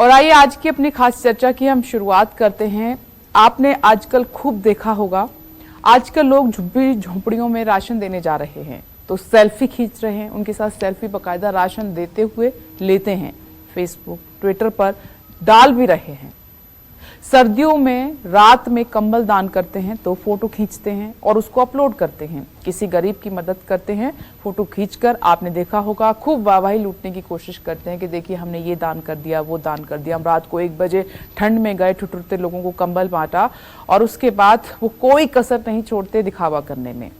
और आइए आज की अपनी खास चर्चा की हम शुरुआत करते हैं। आपने आजकल खूब देखा होगा, आजकल लोग झुग्गी झोंपड़ियों में राशन देने जा रहे हैं तो सेल्फी खींच रहे हैं, उनके साथ सेल्फी बाकायदा राशन देते हुए लेते हैं, फेसबुक ट्विटर पर डाल भी रहे हैं। सर्दियों में रात में कंबल दान करते हैं तो फोटो खींचते हैं और उसको अपलोड करते हैं, किसी गरीब की मदद करते हैं, फोटो खींचकर आपने देखा होगा खूब वाहवाही लूटने की कोशिश करते हैं कि देखिए हमने ये दान कर दिया, वो दान कर दिया। हम रात को 1 बजे ठंड में गए, ठिठुरते लोगों को कंबल बांटा और उसके बाद वो कोई कसर नहीं छोड़ते दिखावा करने में।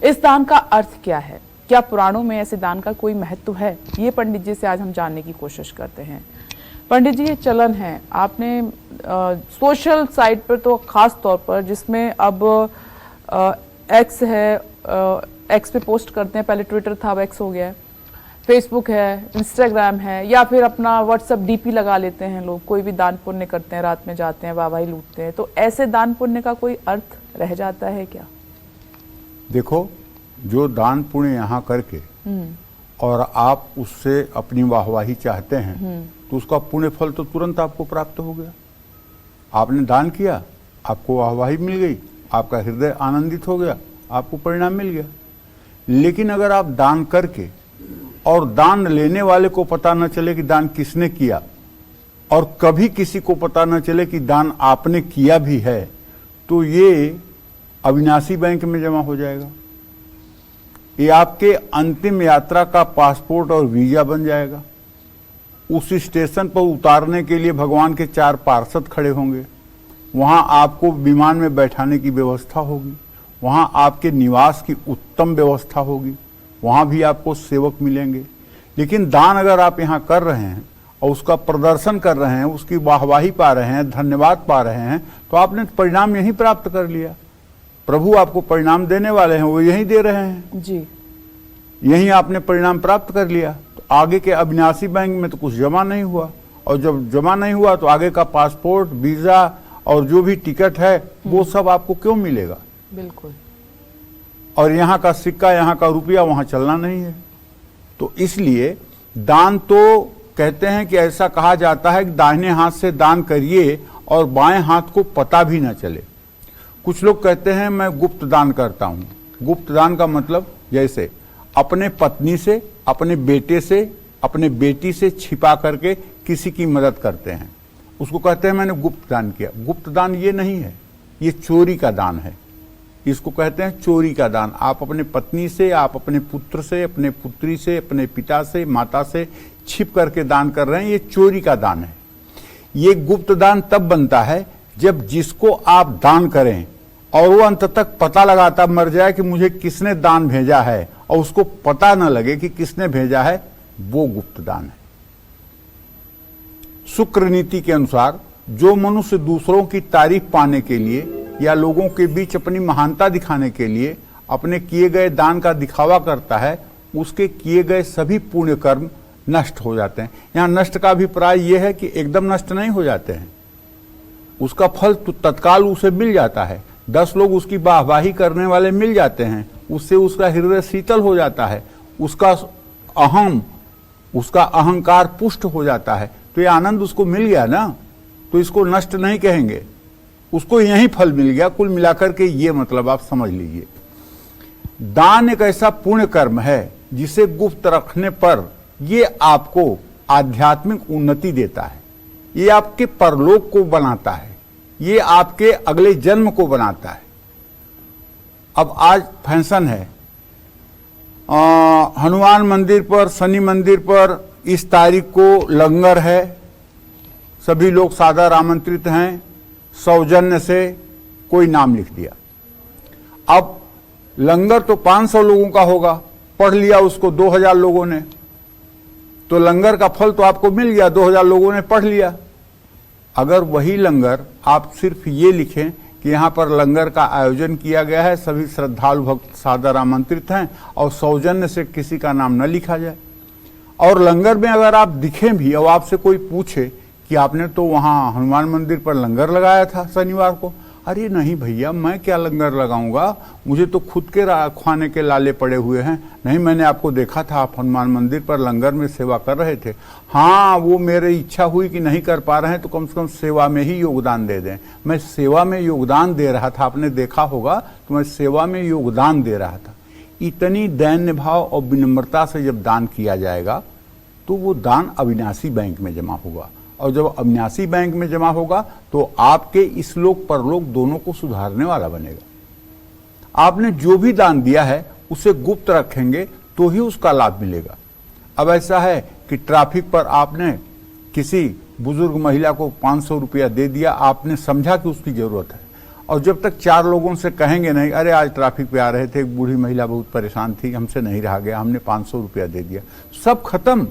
इस दान का अर्थ क्या है? क्या पुराणों में ऐसे दान का कोई महत्व है? ये पंडित जी से आज हम जानने की कोशिश करते हैं। पंडित जी, ये चलन है, आपने सोशल साइट पर तो खास तौर पर, जिसमें अब एक्स है, एक्स पे पोस्ट करते हैं, पहले ट्विटर था अब एक्स हो गया है, फेसबुक है, इंस्टाग्राम है, या फिर अपना व्हाट्सएप डीपी लगा लेते हैं लोग, कोई भी दान पुण्य करते हैं, रात में जाते हैं, वाहवाही लूटते हैं। तो ऐसे दान पुण्य का कोई अर्थ रह जाता है क्या? देखो, जो दान पुण्य यहाँ करके और आप उससे अपनी वाहवाही चाहते हैं तो उसका पुण्य फल तो तुरंत आपको प्राप्त हो गया। आपने दान किया, आपको वाहवाही मिल गई, आपका हृदय आनंदित हो गया, आपको परिणाम मिल गया। लेकिन अगर आप दान करके और दान लेने वाले को पता न चले कि दान किसने किया और कभी किसी को पता न चले कि दान आपने किया भी है, तो ये अविनाशी बैंक में जमा हो जाएगा। ये आपके अंतिम यात्रा का पासपोर्ट और वीजा बन जाएगा। उस स्टेशन पर उतारने के लिए भगवान के 4 पार्षद खड़े होंगे, वहां आपको विमान में बैठाने की व्यवस्था होगी, वहां आपके निवास की उत्तम व्यवस्था होगी, वहां भी आपको सेवक मिलेंगे। लेकिन दान अगर आप यहाँ कर रहे हैं और उसका प्रदर्शन कर रहे हैं, उसकी वाहवाही पा रहे हैं, धन्यवाद पा रहे हैं, तो आपने परिणाम यहीं प्राप्त कर लिया। प्रभु आपको परिणाम देने वाले हैं, वो यहीं दे रहे हैं जी, यहीं आपने परिणाम प्राप्त कर लिया। तो आगे के अविनाशी बैंक में तो कुछ जमा नहीं हुआ, और जब जमा नहीं हुआ तो आगे का पासपोर्ट, वीजा और जो भी टिकट है वो सब आपको क्यों मिलेगा? बिल्कुल। और यहाँ का सिक्का, यहाँ का रुपया वहां चलना नहीं है। तो इसलिए दान तो कहते हैं कि ऐसा कहा जाता है कि दाहिने हाथ से दान करिए और बाएं हाथ को पता भी ना चले। कुछ लोग कहते हैं मैं गुप्त दान करता हूं। गुप्त दान का मतलब जैसे अपने पत्नी से, अपने बेटे से, अपने बेटी से छिपा करके किसी की मदद करते हैं, उसको कहते हैं मैंने गुप्त दान किया। गुप्त दान ये नहीं है, ये चोरी का दान है। इसको कहते हैं चोरी का दान। आप अपने पत्नी से, आप अपने पुत्र से, अपने पुत्री से, अपने पिता से, माता से छिप करके दान कर रहे हैं, ये चोरी का दान है। ये गुप्त दान तब बनता है जब जिसको आप दान करें और वो अंत तक पता लगाता मर जाए कि मुझे किसने दान भेजा है, और उसको पता न लगे कि किसने भेजा है, वो गुप्त दान है। शुक्र नीति के अनुसार जो मनुष्य दूसरों की तारीफ पाने के लिए या लोगों के बीच अपनी महानता दिखाने के लिए अपने किए गए दान का दिखावा करता है, उसके किए गए सभी पुण्य कर्म नष्ट हो जाते हैं। यहाँ नष्ट का अभिप्राय यह है कि एकदम नष्ट नहीं हो जाते हैं, उसका फल तो तत्काल उसे मिल जाता है। 10 लोग उसकी वाहवाही करने वाले मिल जाते हैं, उससे उसका हृदय शीतल हो जाता है, उसका अहंकार पुष्ट हो जाता है। तो ये आनंद उसको मिल गया ना, तो इसको नष्ट नहीं कहेंगे, उसको यही फल मिल गया। कुल मिलाकर के ये मतलब आप समझ लीजिए, दान एक ऐसा पुण्य कर्म है जिसे गुप्त रखने पर ये आपको आध्यात्मिक उन्नति देता है, ये आपके परलोक को बनाता है, ये आपके अगले जन्म को बनाता है। अब आज फैशन है, हनुमान मंदिर पर, शनि मंदिर पर इस तारीख को लंगर है, सभी लोग सादर आमंत्रित हैं, सौजन्य से कोई नाम लिख दिया। अब लंगर तो 500 लोगों का होगा, पढ़ लिया उसको 2000 लोगों ने, तो लंगर का फल तो आपको मिल गया, 2000 लोगों ने पढ़ लिया। अगर वही लंगर आप सिर्फ ये लिखें कि यहाँ पर लंगर का आयोजन किया गया है, सभी श्रद्धालु भक्त सादर आमंत्रित हैं, और सौजन्य से किसी का नाम न लिखा जाए, और लंगर में अगर आप दिखें भी और आपसे कोई पूछे कि आपने तो वहाँ हनुमान मंदिर पर लंगर लगाया था शनिवार को, अरे नहीं भैया, मैं क्या लंगर लगाऊंगा, मुझे तो खुद के खाने के लाले पड़े हुए हैं। नहीं, मैंने आपको देखा था, आप हनुमान मंदिर पर लंगर में सेवा कर रहे थे। हाँ, वो मेरी इच्छा हुई कि नहीं कर पा रहे हैं तो कम से कम सेवा में ही योगदान दे दें। मैं सेवा में योगदान दे रहा था, आपने देखा होगा, तो मैं सेवा में योगदान दे रहा था। इतनी दैन्य भाव और विनम्रता से जब दान किया जाएगा तो वो दान अविनाशी बैंक में जमा होगा, और जब अविनाशी बैंक में जमा होगा तो आपके इस लोक परलोक दोनों को सुधारने वाला बनेगा। आपने जो भी दान दिया है उसे गुप्त रखेंगे तो ही उसका लाभ मिलेगा। अब ऐसा है कि ट्रैफिक पर आपने किसी बुजुर्ग महिला को 500 रुपया दे दिया, आपने समझा कि उसकी जरूरत है, और जब तक 4 लोगों से कहेंगे नहीं, अरे आज ट्रैफिक पे आ रहे थे, एक बूढ़ी महिला बहुत परेशान थी, हमसे नहीं रहा गया, हमने 500 रुपया दे दिया, सब खत्म।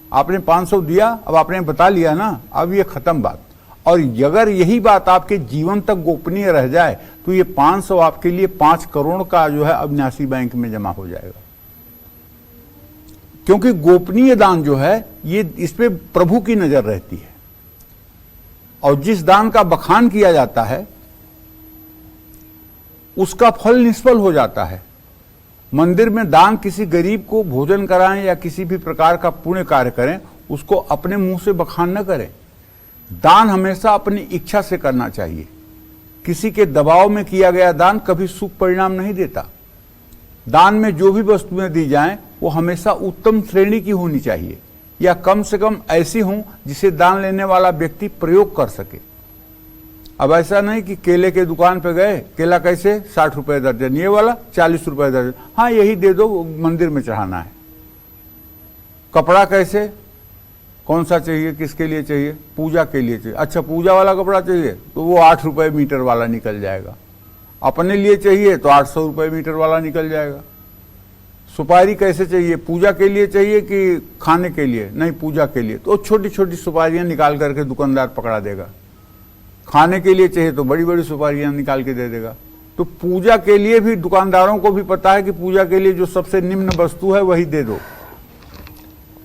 आपने 500 दिया, अब आपने बता लिया ना, अब ये खत्म बात। और अगर यही बात आपके जीवन तक गोपनीय रह जाए तो ये 500 आपके लिए 5 करोड़ का जो है अविनाशी बैंक में जमा हो जाएगा। क्योंकि गोपनीय दान जो है ये इस पे प्रभु की नजर रहती है, और जिस दान का बखान किया जाता है उसका फल निष्फल हो जाता है। मंदिर में दान, किसी गरीब को भोजन कराएं या किसी भी प्रकार का पुण्य कार्य करें, उसको अपने मुंह से बखान न करें। दान हमेशा अपनी इच्छा से करना चाहिए। किसी के दबाव में किया गया दान कभी शुभ परिणाम नहीं देता। दान में जो भी वस्तुएं दी जाएं वो हमेशा उत्तम श्रेणी की होनी चाहिए, या कम से कम ऐसी हों जिसे दान लेने वाला व्यक्ति प्रयोग कर सके। अब ऐसा नहीं कि केले के दुकान पे गए, केला कैसे 60 रुपए दर्जन, ये वाला 40 रुपए दर्जन, हाँ यही दे दो, मंदिर में चढ़ाना है। कपड़ा कैसे, कौन सा चाहिए, किसके लिए चाहिए, पूजा के लिए चाहिए, अच्छा पूजा वाला कपड़ा चाहिए तो वो 8 रुपए मीटर वाला निकल जाएगा। अपने लिए चाहिए तो 800 रुपए मीटर वाला निकल जाएगा। सुपारी कैसे चाहिए, पूजा के लिए चाहिए कि खाने के लिए, नहीं पूजा के लिए, तो छोटी छोटी सुपारियां निकाल करके दुकानदार पकड़ा देगा। खाने के लिए चाहिए तो बड़ी बड़ी सुपारियां निकाल के दे देगा। तो पूजा के लिए भी दुकानदारों को भी पता है कि पूजा के लिए जो सबसे निम्न वस्तु है वही दे दो।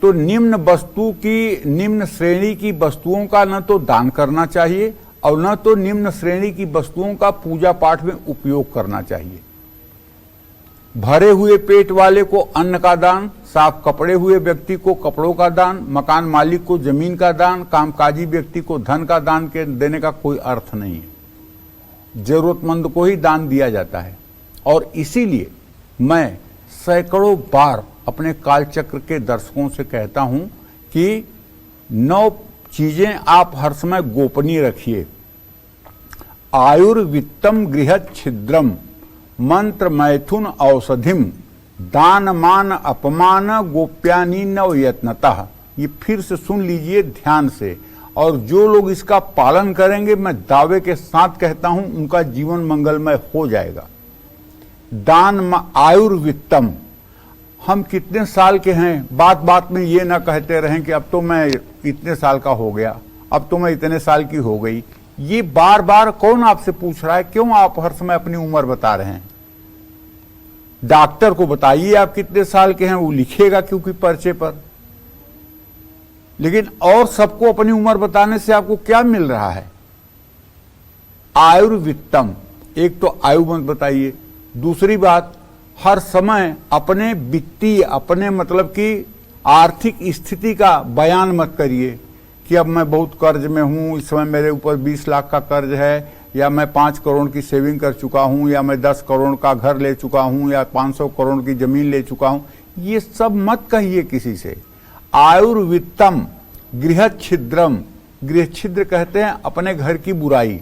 तो निम्न वस्तु की, निम्न श्रेणी की वस्तुओं का न तो दान करना चाहिए और न तो निम्न श्रेणी की वस्तुओं का पूजा पाठ में उपयोग करना चाहिए। भरे हुए पेट वाले को अन्न का दान, साफ कपड़े हुए व्यक्ति को कपड़ों का दान, मकान मालिक को जमीन का दान, कामकाजी व्यक्ति को धन का दान के देने का कोई अर्थ नहीं है। जरूरतमंद को ही दान दिया जाता है। और इसीलिए मैं सैकड़ों बार अपने कालचक्र के दर्शकों से कहता हूं कि 9 चीजें आप हर समय गोपनीय रखिए। आयुर्वित्तम गृह छिद्रम मंत्र मैथुन औषधिम दान मान अपमान गोप्यानी नव यत्नतः। ये फिर से सुन लीजिए ध्यान से, और जो लोग इसका पालन करेंगे, मैं दावे के साथ कहता हूं उनका जीवन मंगलमय हो जाएगा। दान आयुर्वित्तम, हम कितने साल के हैं, बात बात में ये ना कहते रहें कि अब तो मैं इतने साल का हो गया, अब तो मैं इतने साल की हो गई। ये बार बार कौन आपसे पूछ रहा है? क्यों आप हर समय अपनी उम्र बता रहे हैं? डॉक्टर को बताइए आप कितने साल के हैं, वो लिखेगा क्योंकि पर्चे पर। लेकिन और सबको अपनी उम्र बताने से आपको क्या मिल रहा है? आयुर्वित्तम, एक तो आयु मत बताइए। दूसरी बात, हर समय अपने वित्तीय, अपने मतलब कि आर्थिक स्थिति का बयान मत करिए कि अब मैं बहुत कर्ज में हूं, इस समय मेरे ऊपर 20 लाख का कर्ज है, या मैं 5 करोड़ की सेविंग कर चुका हूं, या मैं 10 करोड़ का घर ले चुका हूं, या 500 करोड़ की जमीन ले चुका हूं। ये सब मत कहिए किसी से। आयुर्वित्तम गृह छिद्रम, गृह छिद्र कहते हैं अपने घर की बुराई।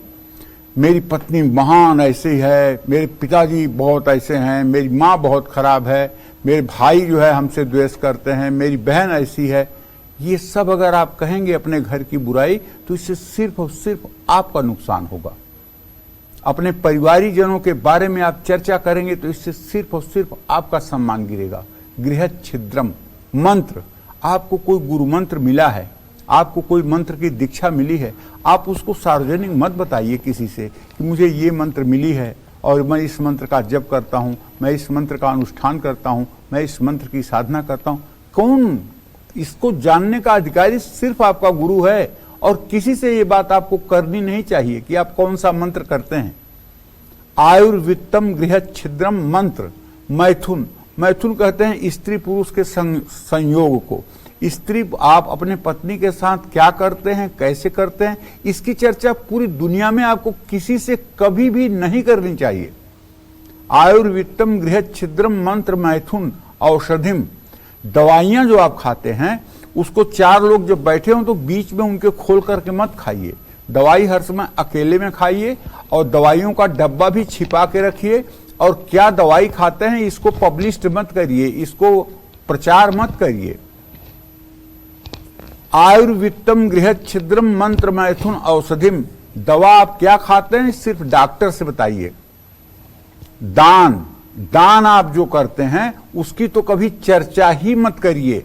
मेरी पत्नी महान ऐसी है, मेरे पिताजी बहुत ऐसे हैं, मेरी माँ बहुत खराब है, मेरे भाई जो है हमसे द्वेष करते हैं, मेरी बहन ऐसी है। ये सब अगर आप कहेंगे अपने घर की बुराई, तो इससे सिर्फ और सिर्फ आपका नुकसान होगा। अपने परिवारी जनों के बारे में आप चर्चा करेंगे तो इससे सिर्फ और सिर्फ आपका सम्मान गिरेगा। गृह छिद्रम मंत्र, आपको कोई गुरु मंत्र मिला है, आपको कोई मंत्र की दीक्षा मिली है, आप उसको सार्वजनिक मत बताइए किसी से कि मुझे ये मंत्र मिली है और मैं इस मंत्र का जप करता हूँ, मैं इस मंत्र का अनुष्ठान करता हूँ, मैं इस मंत्र की साधना करता हूँ। कौन इसको जानने का अधिकारी? सिर्फ आपका गुरु है, और किसी से ये बात आपको करनी नहीं चाहिए कि आप कौन सा मंत्र करते हैं। आयुर्वित्तम गृह छिद्रम मंत्र मैथुन। मैथुन कहते हैं स्त्री पुरुष के संयोग को। स्त्री आप अपने पत्नी के साथ क्या करते हैं, कैसे करते हैं, इसकी चर्चा पूरी दुनिया में आपको किसी से कभी भी नहीं करनी चाहिए। आयुर्वित्तम गृह छिद्रम मंत्र मैथुन औषधिम। दवाइयां जो आप खाते हैं उसको 4 लोग जब बैठे हों तो बीच में उनके खोल करके मत खाइए। दवाई हर समय अकेले में खाइए और दवाइयों का डब्बा भी छिपा के रखिए। और क्या दवाई खाते हैं इसको पब्लिश मत करिए, इसको प्रचार मत करिए। आयुर्वित्तम गृह छिद्रम मंत्र मैथुन औषधिम। दवा आप क्या खाते हैं सिर्फ डॉक्टर से बताइए। दान आप जो करते हैं उसकी तो कभी चर्चा ही मत करिए।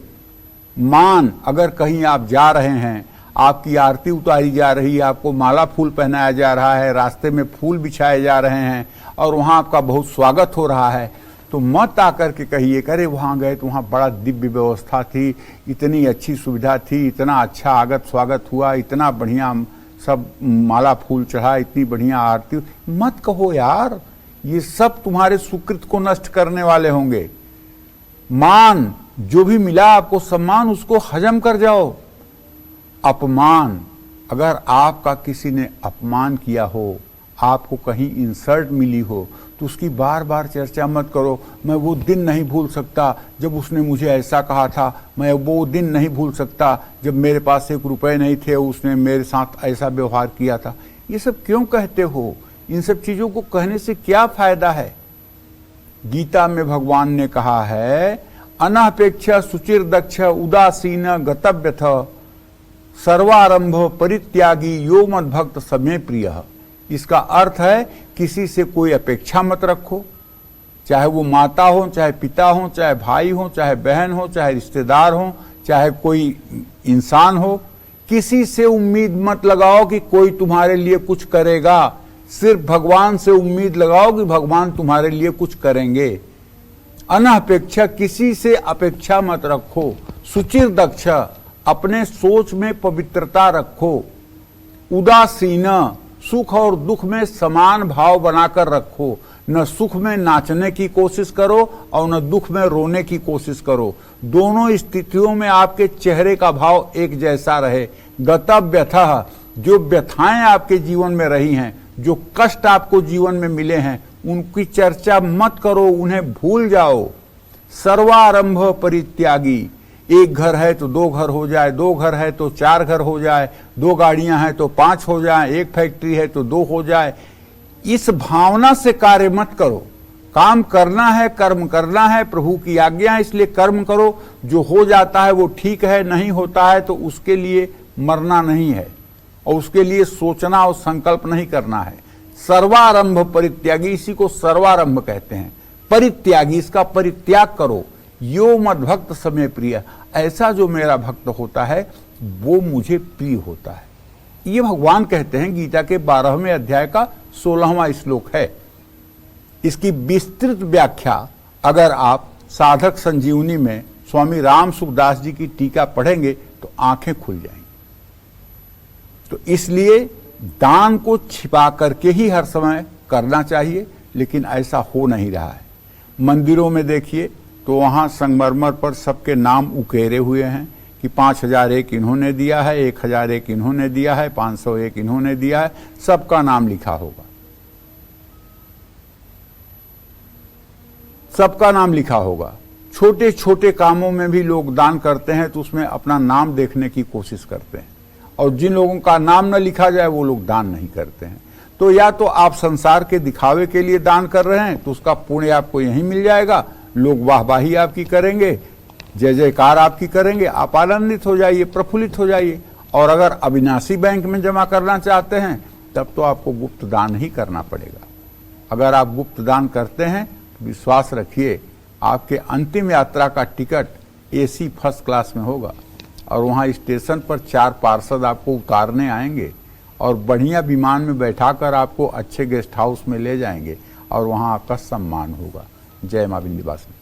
मान, अगर कहीं आप जा रहे हैं, आपकी आरती उतारी जा रही है, आपको माला फूल पहनाया जा रहा है, रास्ते में फूल बिछाए जा रहे हैं और वहां आपका बहुत स्वागत हो रहा है, तो मत आकर के कहिए अरे वहां गए तो वहां बड़ा दिव्य व्यवस्था थी, इतनी अच्छी सुविधा थी, इतना अच्छा आगत स्वागत हुआ, इतना बढ़िया सब माला फूल चढ़ा, इतनी बढ़िया आरती। मत कहो यार, ये सब तुम्हारे सुकृत को नष्ट करने वाले होंगे। मान, जो भी मिला आपको सम्मान, उसको हजम कर जाओ। अपमान, अगर आपका किसी ने अपमान किया हो, आपको कहीं इंसल्ट मिली हो, तो उसकी बार बार चर्चा मत करो। मैं वो दिन नहीं भूल सकता जब उसने मुझे ऐसा कहा था, मैं वो दिन नहीं भूल सकता जब मेरे पास 1 रुपए नहीं थे, उसने मेरे साथ ऐसा व्यवहार किया था। ये सब क्यों कहते हो? इन सब चीजों को कहने से क्या फायदा है? गीता में भगवान ने कहा है, अनपेक्ष सुचिर दक्ष उदासीन गतव्यथ सर्वारंभ परित्यागी यो मद भक्त समे प्रिय। इसका अर्थ है किसी से कोई अपेक्षा मत रखो, चाहे वो माता हो, चाहे पिता हो, चाहे भाई हो, चाहे बहन हो, चाहे रिश्तेदार हो, चाहे कोई इंसान हो। किसी से उम्मीद मत लगाओ कि कोई तुम्हारे लिए कुछ करेगा। सिर्फ भगवान से उम्मीद लगाओ कि भगवान तुम्हारे लिए कुछ करेंगे। अनपेक्षा, किसी से अपेक्षा मत रखो। सुचिर दक्ष, अपने सोच में पवित्रता रखो। उदासीन, सुख और दुख में समान भाव बनाकर रखो। न सुख में नाचने की कोशिश करो और न दुख में रोने की कोशिश करो। दोनों स्थितियों में आपके चेहरे का भाव एक जैसा रहे। गतव्यथः, जो व्यथाएं आपके जीवन में रही हैं, जो कष्ट आपको जीवन में मिले हैं, उनकी चर्चा मत करो, उन्हें भूल जाओ। सर्वारंभ परित्यागी, एक घर है तो 2 घर हो जाए, 2 घर है तो 4 घर हो जाए, 2 गाड़ियां हैं तो 5 हो जाए, 1 फैक्ट्री है तो 2 हो जाए। इस भावना से कार्य मत करो। काम करना है, कर्म करना है, प्रभु की आज्ञा है, इसलिए कर्म करो। जो हो जाता है वो ठीक है, नहीं होता है तो उसके लिए मरना नहीं है और उसके लिए सोचना और संकल्प नहीं करना है। सर्वारंभ परित्यागी, इसी को सर्वारंभ कहते हैं। परित्यागी, इसका परित्याग करो। यो मद भक्त समे प्रिय, ऐसा जो मेरा भक्त होता है वो मुझे प्रिय होता है। ये भगवान कहते हैं, गीता के 12वें अध्याय का 16वां श्लोक है। इसकी विस्तृत व्याख्या अगर आप साधक संजीवनी में स्वामी राम सुखदास जी की टीका पढ़ेंगे तो आंखें खुल जाएंगी। तो इसलिए दान को छिपा करके ही हर समय करना चाहिए, लेकिन ऐसा हो नहीं रहा है। मंदिरों में देखिए तो वहां संगमरमर पर सबके नाम उकेरे हुए हैं कि 5001 इन्होंने दिया है, 1001 इन्होंने दिया है, 501 इन्होंने दिया है, सबका नाम लिखा होगा, सबका नाम लिखा होगा। छोटे छोटे कामों में भी लोग दान करते हैं तो उसमें अपना नाम देखने की कोशिश करते हैं, और जिन लोगों का नाम न लिखा जाए वो लोग दान नहीं करते हैं। तो या तो आप संसार के दिखावे के लिए दान कर रहे हैं तो उसका पुण्य आपको यहीं मिल जाएगा, लोग वाहवाही आपकी करेंगे, जय जयकार आपकी करेंगे, आप आनंदित हो जाइए, प्रफुल्लित हो जाइए। और अगर अविनाशी बैंक में जमा करना चाहते हैं तब तो आपको गुप्त दान ही करना पड़ेगा। अगर आप गुप्त दान करते हैं तो विश्वास रखिए आपके अंतिम यात्रा का टिकट AC फर्स्ट क्लास में होगा, और वहाँ स्टेशन पर 4 पार्षद आपको उतारने आएंगे और बढ़िया विमान में बैठाकर आपको अच्छे गेस्ट हाउस में ले जाएंगे और वहाँ आपका सम्मान होगा। जय मां विंध्यवासिनी।